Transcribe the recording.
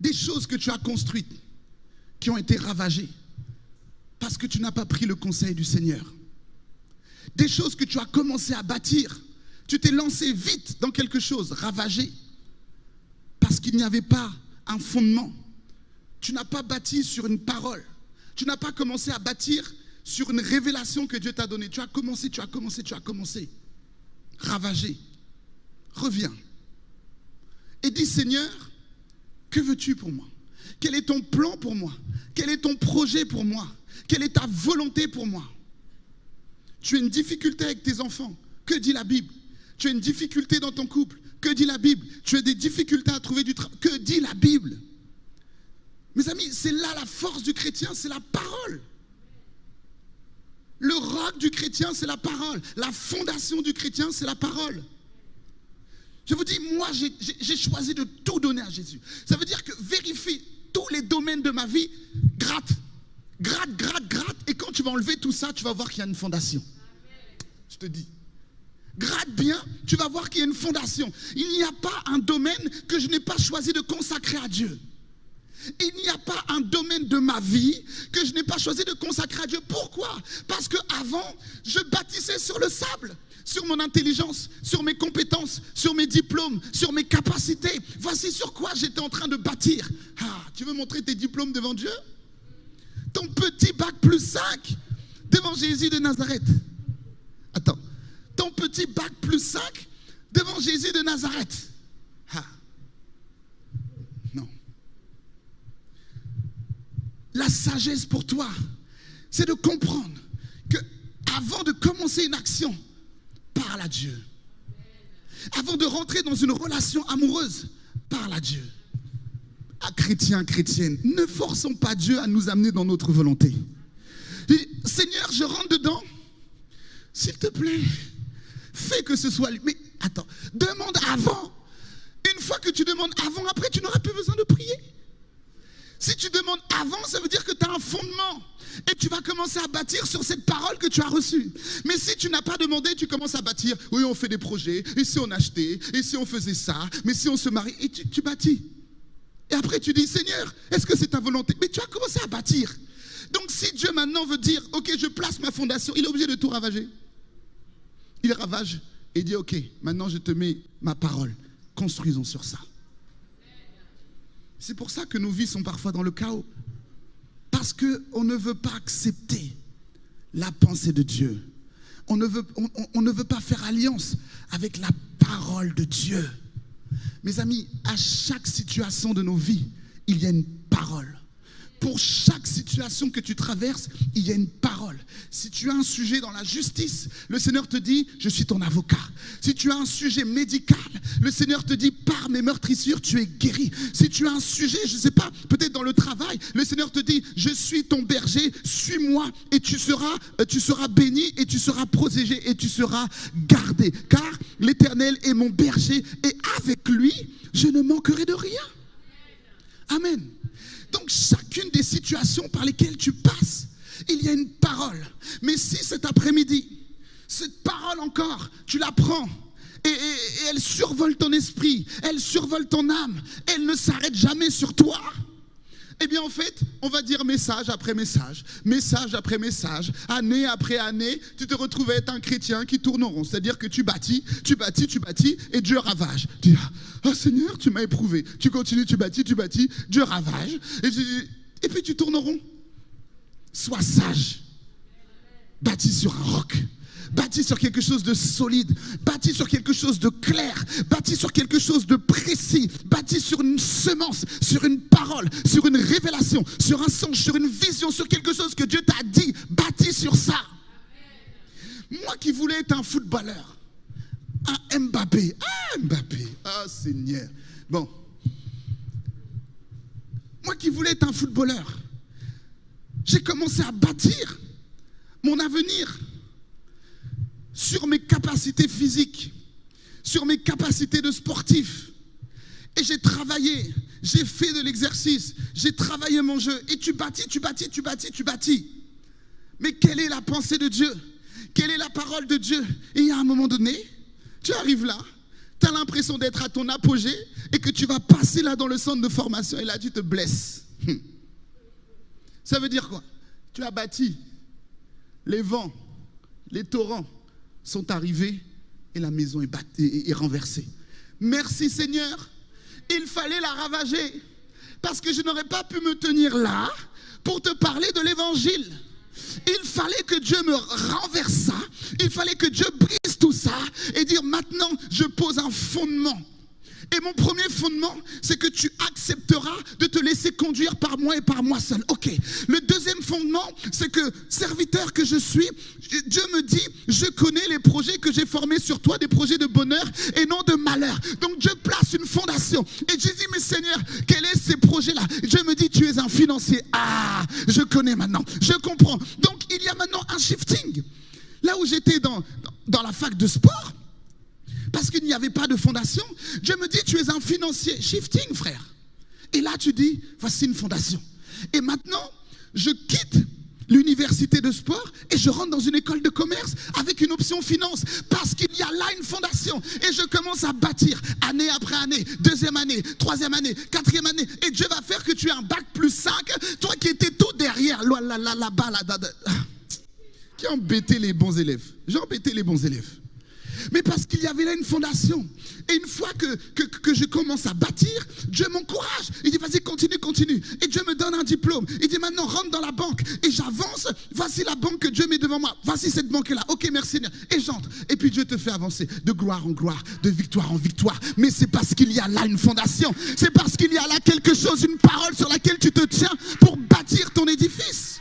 Des choses que tu as construites qui ont été ravagées parce que tu n'as pas pris le conseil du Seigneur. Des choses que tu as commencé à bâtir. Tu t'es lancé vite dans quelque chose, ravagé, parce qu'il n'y avait pas un fondement. Tu n'as pas bâti sur une parole. Tu n'as pas commencé à bâtir sur une révélation que Dieu t'a donnée. Tu as commencé. Ravagé. Reviens. Et dis, Seigneur, que veux-tu pour moi? Quel est ton plan pour moi? Quel est ton projet pour moi? Quelle est ta volonté pour moi? Tu as une difficulté avec tes enfants. Que dit la Bible? Tu as une difficulté dans ton couple. Que dit la Bible? Tu as des difficultés à trouver du travail. Que dit la Bible? Mes amis, c'est là la force du chrétien, c'est la parole. Le roc du chrétien, c'est la parole. La fondation du chrétien, c'est la parole. Je vous dis, moi, j'ai choisi de tout donner à Jésus. Ça veut dire que vérifie tous les domaines de ma vie, gratte. Et quand tu vas enlever tout ça, tu vas voir qu'il y a une fondation. Je te dis. Gratte bien, tu vas voir qu'il y a une fondation. Il n'y a pas un domaine que je n'ai pas choisi de consacrer à Dieu. Il n'y a pas un domaine de ma vie que je n'ai pas choisi de consacrer à Dieu. Pourquoi? Parce qu'avant, je bâtissais sur le sable, sur mon intelligence, sur mes compétences, sur mes diplômes, sur mes capacités. Voici sur quoi j'étais en train de bâtir. Ah, tu veux montrer tes diplômes devant Dieu? Ton petit bac plus 5 devant Jésus de Nazareth. Attends. Ton petit bac plus 5 devant Jésus de Nazareth. Ah. Non. La sagesse pour toi, c'est de comprendre que avant de commencer une action, parle à Dieu. Avant de rentrer dans une relation amoureuse, parle à Dieu. Ah, chrétiens, chrétiennes, ne forçons pas Dieu à nous amener dans notre volonté. Et, Seigneur, je rentre dedans. S'il te plaît, fais que ce soit lui. Mais attends, demande avant. Une fois que tu demandes avant, après, tu n'auras plus besoin de prier. Si tu demandes avant, ça veut dire que tu as un fondement. Et tu vas commencer à bâtir sur cette parole que tu as reçue. Mais si tu n'as pas demandé, tu commences à bâtir. Oui, on fait des projets. Et si on achetait? Et si on faisait ça? Mais si on se marie? Et tu bâtis. Et après, tu dis, Seigneur, est-ce que c'est ta volonté? Mais tu as commencé à bâtir. Donc, si Dieu maintenant veut dire, ok, je place ma fondation, il est obligé de tout ravager. Il ravage et dit, ok, maintenant je te mets ma parole. Construisons sur ça. C'est pour ça que nos vies sont parfois dans le chaos. Parce qu'on ne veut pas accepter la pensée de Dieu. On ne veut pas faire alliance avec la parole de Dieu. Mes amis, à chaque situation de nos vies, il y a une parole. Pour chaque situation que tu traverses, il y a une parole. Si tu as un sujet dans la justice, le Seigneur te dit, je suis ton avocat. Si tu as un sujet médical, le Seigneur te dit, par mes meurtrissures, tu es guéri. Si tu as un sujet, je ne sais pas, peut-être dans le travail, le Seigneur te dit, je suis ton berger, suis-moi et tu seras béni et tu seras protégé et tu seras gardé. Car l'Éternel est mon berger et avec lui, je ne manquerai de rien. Amen. Donc chacune des situations par lesquelles tu passes, il y a une parole. Mais si cet après-midi, cette parole encore, tu la prends et elle survole ton esprit, elle survole ton âme, elle ne s'arrête jamais sur toi, eh bien en fait, on va dire message après message, message après message, année après année, tu te retrouves à être un chrétien qui tourne en rond. C'est-à-dire que tu bâtis, et Dieu ravage. Tu dis, oh Seigneur, tu m'as éprouvé. Tu continues, tu bâtis, Dieu ravage. Et puis tu tournes en rond. Sois sage. Bâtis sur un roc. Bâtis sur quelque chose de solide, bâtis sur quelque chose de clair, bâtis sur quelque chose de précis, bâtis sur une semence, sur une parole, sur une révélation, sur un songe, sur une vision, sur quelque chose que Dieu t'a dit, bâtis sur ça. Moi qui voulais être un footballeur, un Mbappé, Seigneur. Bon, moi qui voulais être un footballeur, j'ai commencé à bâtir mon avenir sur mes capacités physiques, sur mes capacités de sportif. Et j'ai travaillé, j'ai fait de l'exercice, j'ai travaillé mon jeu. Et tu bâtis. Mais quelle est la pensée de Dieu? Quelle est la parole de Dieu? Et à un moment donné, tu arrives là, tu as l'impression d'être à ton apogée et que tu vas passer là dans le centre de formation et là tu te blesses. Ça veut dire quoi? Tu as bâti, les vents, les torrents sont arrivés et la maison est renversée. Merci Seigneur, il fallait la ravager parce que je n'aurais pas pu me tenir là pour te parler de l'évangile. Il fallait que Dieu me renverse ça, il fallait que Dieu brise tout ça et dire maintenant je pose un fondement. Et mon premier fondement, c'est que tu accepteras de te laisser conduire par moi et par moi seul. Ok. Le deuxième fondement, c'est que serviteur que je suis, Dieu me dit, je connais les projets que j'ai formés sur toi, des projets de bonheur et non de malheur. Donc Dieu place une fondation. Et je dis, mais Seigneur, quels sont ces projets-là? Dieu me dit, tu es un financier. Ah, je connais maintenant, je comprends. Donc il y a maintenant un shifting. Là où j'étais dans la fac de sport, parce qu'il n'y avait pas de fondation, Dieu me dit, tu es un financier. Shifting, frère. Et là, tu dis, voici une fondation. Et maintenant, je quitte l'université de sport et je rentre dans une école de commerce avec une option finance. Parce qu'il y a là une fondation. Et je commence à bâtir année après année, deuxième année, troisième année, quatrième année. Et Dieu va faire que tu aies un bac plus 5. Toi qui étais tout derrière, là-bas, qui a embêté les bons élèves. J'ai embêté les bons élèves. Mais parce qu'il y avait là une fondation. Et une fois que je commence à bâtir, Dieu m'encourage. Il dit, vas-y, continue, continue. Et Dieu me donne un diplôme. Il dit, maintenant, rentre dans la banque. Et j'avance. Voici la banque que Dieu met devant moi. Voici cette banque-là. Ok, merci. Et j'entre. Et puis Dieu te fait avancer de gloire en gloire, de victoire en victoire. Mais c'est parce qu'il y a là une fondation. C'est parce qu'il y a là quelque chose, une parole sur laquelle tu te tiens pour bâtir ton édifice.